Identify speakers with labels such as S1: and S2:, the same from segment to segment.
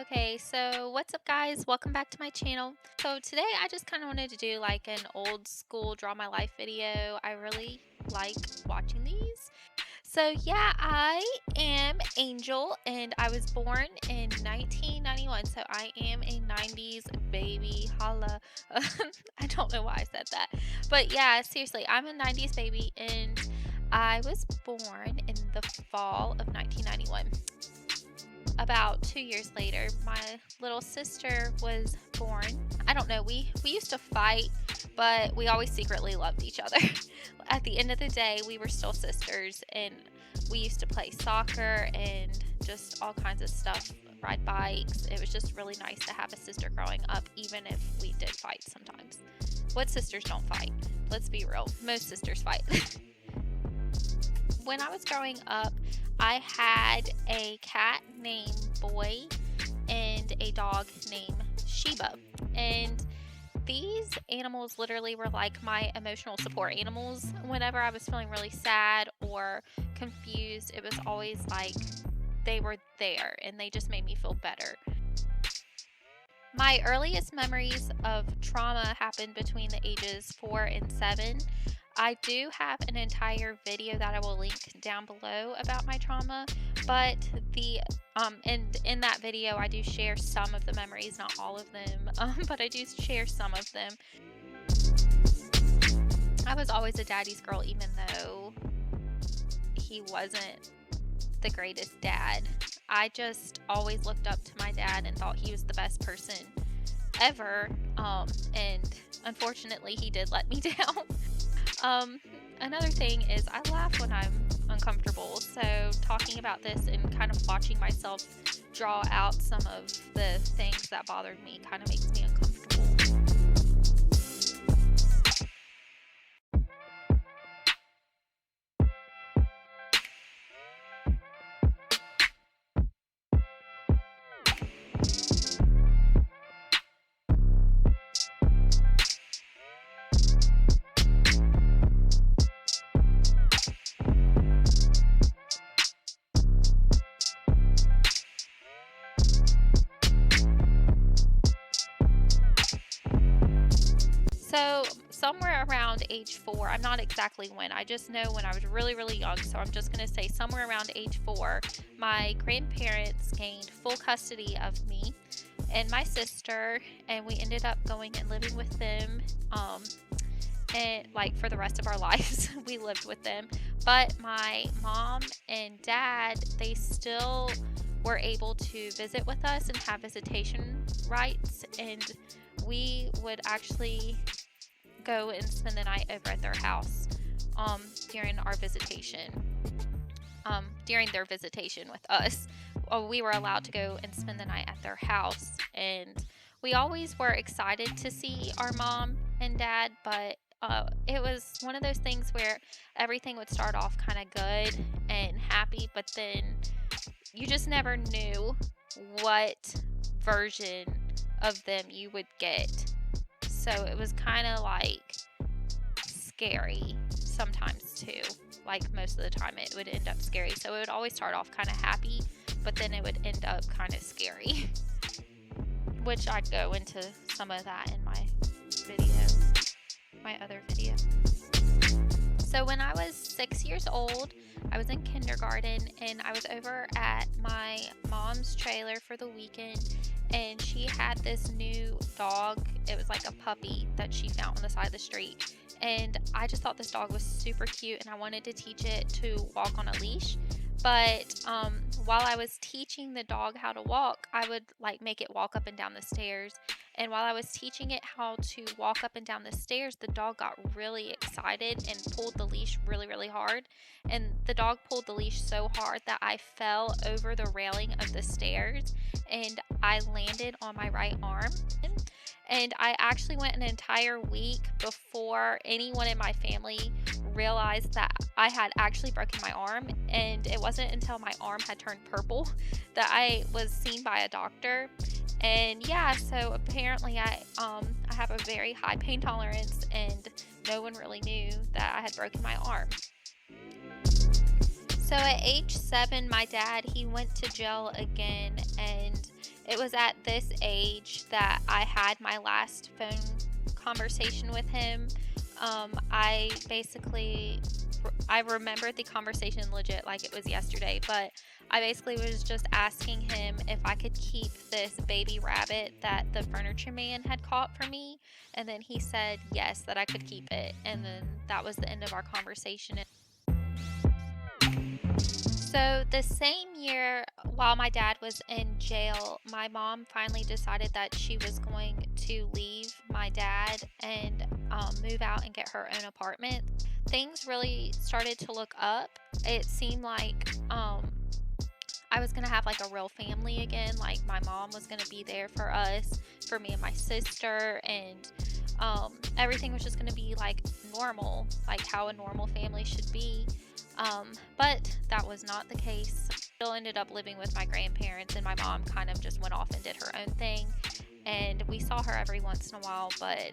S1: Okay, so what's up, guys? Welcome back to my channel. So today I just kind of wanted to do like an old school draw my life video. I really like watching these. So yeah, I am Angel and I was born in 1991. So I am a 90s baby. Holla. I don't know why I said that. But yeah, seriously, I'm a 90s baby and I was born in the fall of 1991. About 2 years later, my little sister was born. I don't know, we used to fight, but we always secretly loved each other. At the end of the day, we were still sisters, and we used to play soccer and just all kinds of stuff, ride bikes. It was just really nice to have a sister growing up, even if we did fight sometimes. What sisters don't fight? Let's be real, most sisters fight. When I was growing up, I had a cat named Boy and a dog named Sheba. And these animals literally were like my emotional support animals. Whenever I was feeling really sad or confused, it was always like they were there and they just made me feel better. My earliest memories of trauma happened between the ages 4 and 7. I do have an entire video that I will link down below about my trauma, but and in that video I do share some of the memories, not all of them, but I do share some of them. I was always a daddy's girl, even though he wasn't the greatest dad. I just always looked up to my dad and thought he was the best person ever. And unfortunately, he did let me down. Another thing is I laugh when I'm uncomfortable. So talking about this and kind of watching myself draw out some of the things that bothered me kind of makes me uncomfortable. So somewhere around age 4, I'm not exactly when, I just know when I was really, really young. So I'm just going to say somewhere around age 4, my grandparents gained full custody of me and my sister, and we ended up going and living with them. And like for the rest of our lives, we lived with them. But my mom and dad, they still were able to visit with us and have visitation rights, and we would actually go and spend the night over at their house during our visitation. During their visitation with us, we were allowed to go and spend the night at their house, and we always were excited to see our mom and dad, but it was one of those things where everything would start off kind of good and happy, but then you just never knew what version of them you would get. So it was kind of like scary sometimes too. Like most of the time it would end up scary. So it would always start off kind of happy, but then it would end up kind of scary. Which I'd go into some of that in my video, my other video. So when I was 6 years old, I was in kindergarten and I was over at my mom's trailer for the weekend, and she had this new dog. It was like a puppy that she found on the side of the street. And I just thought this dog was super cute and I wanted to teach it to walk on a leash. But while I was teaching the dog how to walk, I would like make it walk up and down the stairs. And while I was teaching it how to walk up and down the stairs, the dog got really excited and pulled the leash really, really hard. And the dog pulled the leash so hard that I fell over the railing of the stairs and I landed on my right arm. And I actually went an entire week before anyone in my family realized that I had actually broken my arm. And it wasn't until my arm had turned purple that I was seen by a doctor. And yeah, so apparently I have a very high pain tolerance, and no one really knew that I had broken my arm. So at age 7, my dad, he went to jail again, and It was at this age that I had my last phone conversation with him. I basically I remembered the conversation legit like it was yesterday, but I basically was just asking him if I could keep this baby rabbit that the furniture man had caught for me, and then he said yes, that I could keep it, and then that was the end of our conversation. So, the same year, while my dad was in jail, my mom finally decided that she was going to leave my dad and move out and get her own apartment. Things really started to look up. It seemed like I was going to have like a real family again. Like, my mom was going to be there for us, for me and my sister, and everything was just going to be like normal, like how a normal family should be. But that was not the case. Still ended up living with my grandparents, and my mom kind of just went off and did her own thing. And we saw her every once in a while, but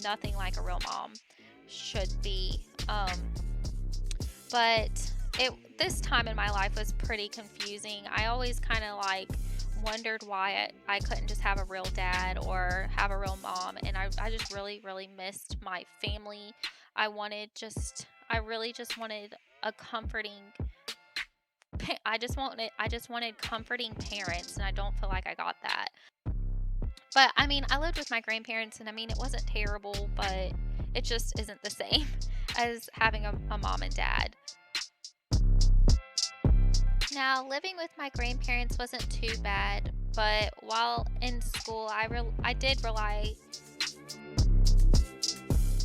S1: nothing like a real mom should be. But this time in my life was pretty confusing. I always kind of like wondered why I couldn't just have a real dad or have a real mom, and I just really, really missed my family. I really just wanted a comforting. I just wanted comforting parents, and I don't feel like I got that. But I mean, I lived with my grandparents, and I mean, it wasn't terrible, but it just isn't the same as having a mom and dad. Now, living with my grandparents wasn't too bad, but while in school, I did rely,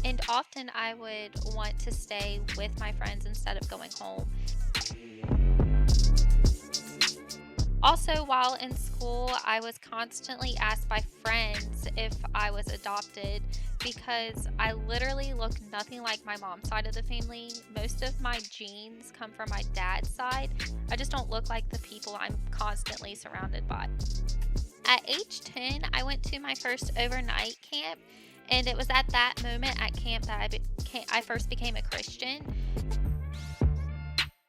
S1: and often I would want to stay with my friends instead of going home. Also, while in school, I was constantly asked by friends if I was adopted because I literally look nothing like my mom's side of the family. Most of my genes come from my dad's side. I just don't look like the people I'm constantly surrounded by. At age 10, I went to my first overnight camp, and it was at that moment at camp that I first became a Christian.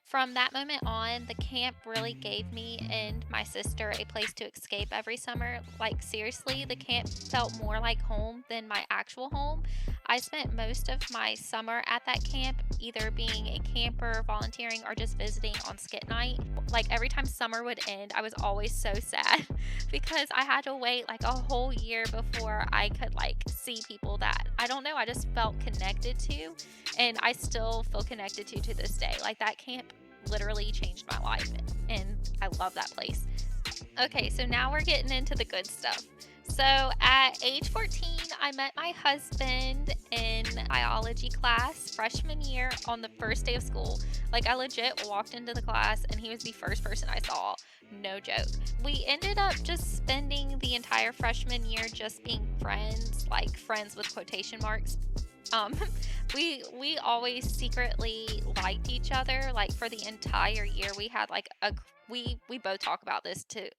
S1: From that moment on, the camp really gave me and my sister a place to escape every summer. Like, seriously, the camp felt more like home than my actual home. I spent most of my summer at that camp, either being a camper, volunteering, or just visiting on skit night. Like, every time summer would end, I was always so sad because I had to wait like a whole year before I could like see people that I don't know, I just felt connected to, and I still feel connected to this day. Like, that camp literally changed my life, and I love that place. Okay, so now we're getting into the good stuff. So at age 14, I met my husband in biology class freshman year on the first day of school. Like, I legit walked into the class and he was the first person I saw. No joke. We ended up just spending the entire freshman year just being friends, like friends with quotation marks. Um, we always secretly liked each other. Like, for the entire year, we had like we both talk about this to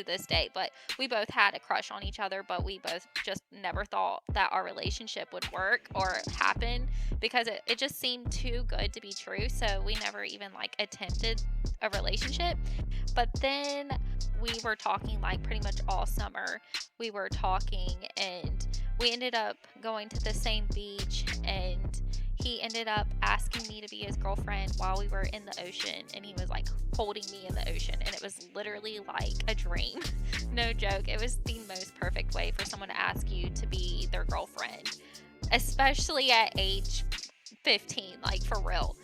S1: this day, but we both had a crush on each other, but we both just never thought that our relationship would work or happen because it just seemed too good to be true. So we never even like attempted a relationship. But then we were talking like pretty much all summer. We were talking, and we ended up going to the same beach, and he ended up asking me to be his girlfriend while we were in the ocean, and he was like holding me in the ocean, and it was literally like a dream. No joke. It was the most perfect way for someone to ask you to be their girlfriend, especially at age 15, like for real.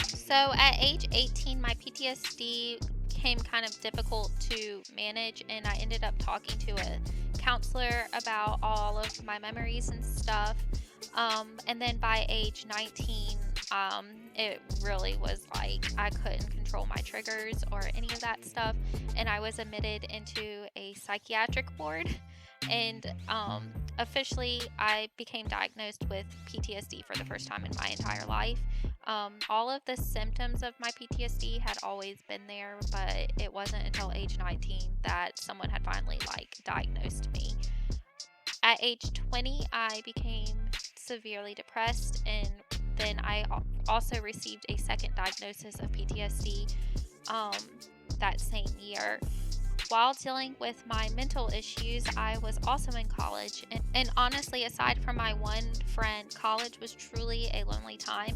S1: So at age 18, my PTSD became kind of difficult to manage, and I ended up talking to a counselor about all of my memories and stuff. And then by age 19, it really was like I couldn't control my triggers or any of that stuff, and I was admitted into a psychiatric ward. And officially, I became diagnosed with PTSD for the first time in my entire life. All of the symptoms of my PTSD had always been there, but it wasn't until age 19 that someone had finally like diagnosed me. At age 20, I became severely depressed, and then I also received a second diagnosis of PTSD. that same year. While dealing with my mental issues, I was also in college. And honestly, aside from my one friend, college was truly a lonely time.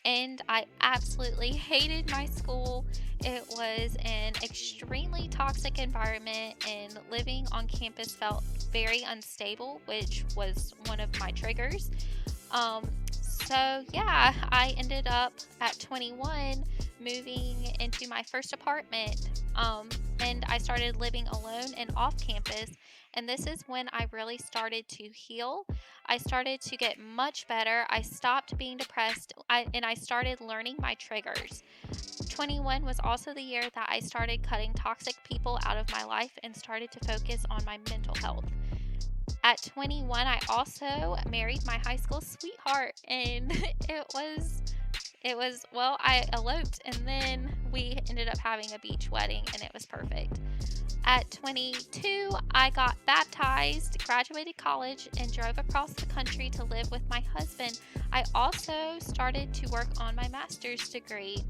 S1: And I absolutely hated my school. It was an extremely toxic environment, and living on campus felt very unstable, which was one of my triggers. So yeah, I ended up at 21 moving into my first apartment. And I started living alone and off campus. And this is when I really started to heal. I started to get much better. I stopped being depressed, and I started learning my triggers. 21 was also the year that I started cutting toxic people out of my life and started to focus on my mental health. At 21, I also married my high school sweetheart, and well, I eloped, and then we ended up having a beach wedding, and it was perfect. At 22, I got baptized, graduated college, and drove across the country to live with my husband. I also started to work on my master's degree.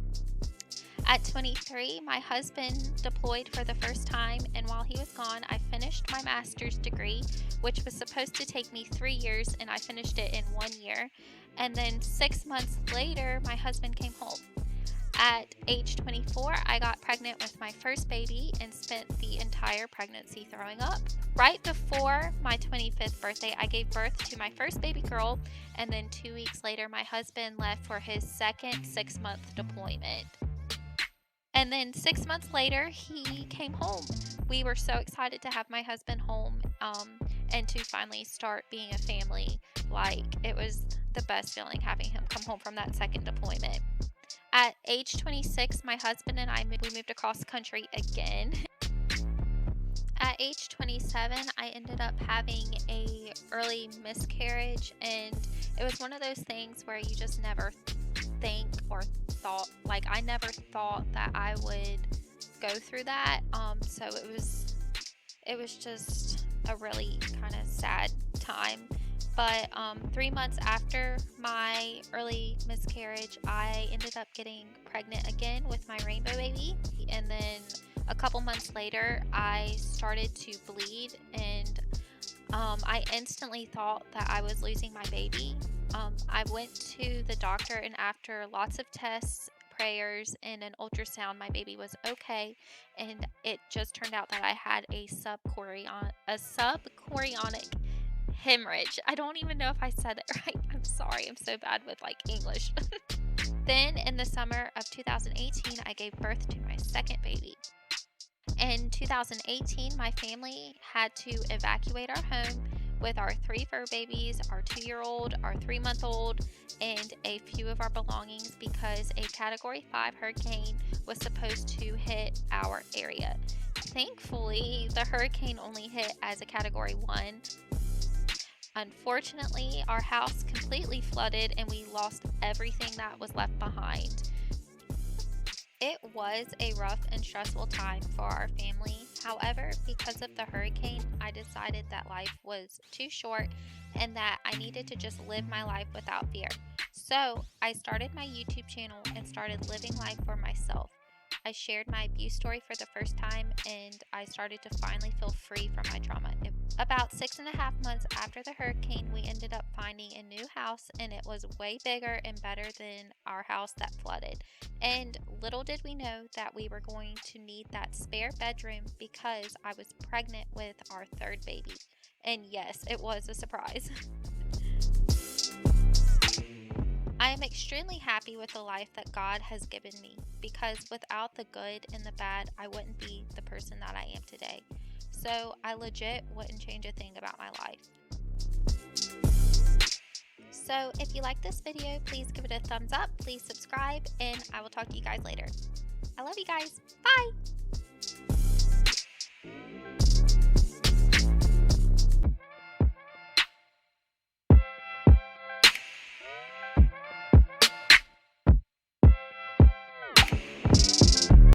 S1: At 23, my husband deployed for the first time, and while he was gone, I finished my master's degree, which was supposed to take me 3 years, and I finished it in 1 year. And then 6 months later, my husband came home. At age 24, I got pregnant with my first baby and spent the entire pregnancy throwing up. Right before my 25th birthday, I gave birth to my first baby girl, and then 2 weeks later, my husband left for his second 6-month deployment. And then 6 months later, he came home. We were so excited to have my husband home, and to finally start being a family. Like, it was the best feeling having him come home from that second deployment. At age 26, my husband and I moved across the country again. At age 27, I ended up having a early miscarriage, and it was one of those things where you just never think or thought, like, I never thought that I would go through that. So it was just a really kind of sad time. But 3 months after my early miscarriage, I ended up getting pregnant again with my rainbow baby. And then a couple months later, I started to bleed, and I instantly thought that I was losing my baby. I went to the doctor, and after lots of tests, prayers, and an ultrasound, my baby was okay. And it just turned out that I had a subchorionic hemorrhage. I don't even know if I said it right. I'm sorry. I'm so bad with like English. Then in the summer of 2018, I gave birth to my second baby. In 2018, my family had to evacuate our home with our 3 fur babies, our 2-year-old, our 3-month-old, and a few of our belongings because a Category 5 hurricane was supposed to hit our area. Thankfully, the hurricane only hit as a Category 1. Unfortunately, our house completely flooded, and we lost everything that was left behind. It was a rough and stressful time for our family. However, because of the hurricane, I decided that life was too short and that I needed to just live my life without fear. So I started my YouTube channel and started living life for myself. I shared my abuse story for the first time, and I started to finally feel free from my trauma. About 6.5 months after the hurricane, we ended up finding a new house, and it was way bigger and better than our house that flooded. And little did we know that we were going to need that spare bedroom because I was pregnant with our 3rd baby. And yes, it was a surprise. I am extremely happy with the life that God has given me, because without the good and the bad, I wouldn't be the person that I am today. So I legit wouldn't change a thing about my life. So if you like this video, please give it a thumbs up, please subscribe, and I will talk to you guys later. I love you guys. Bye!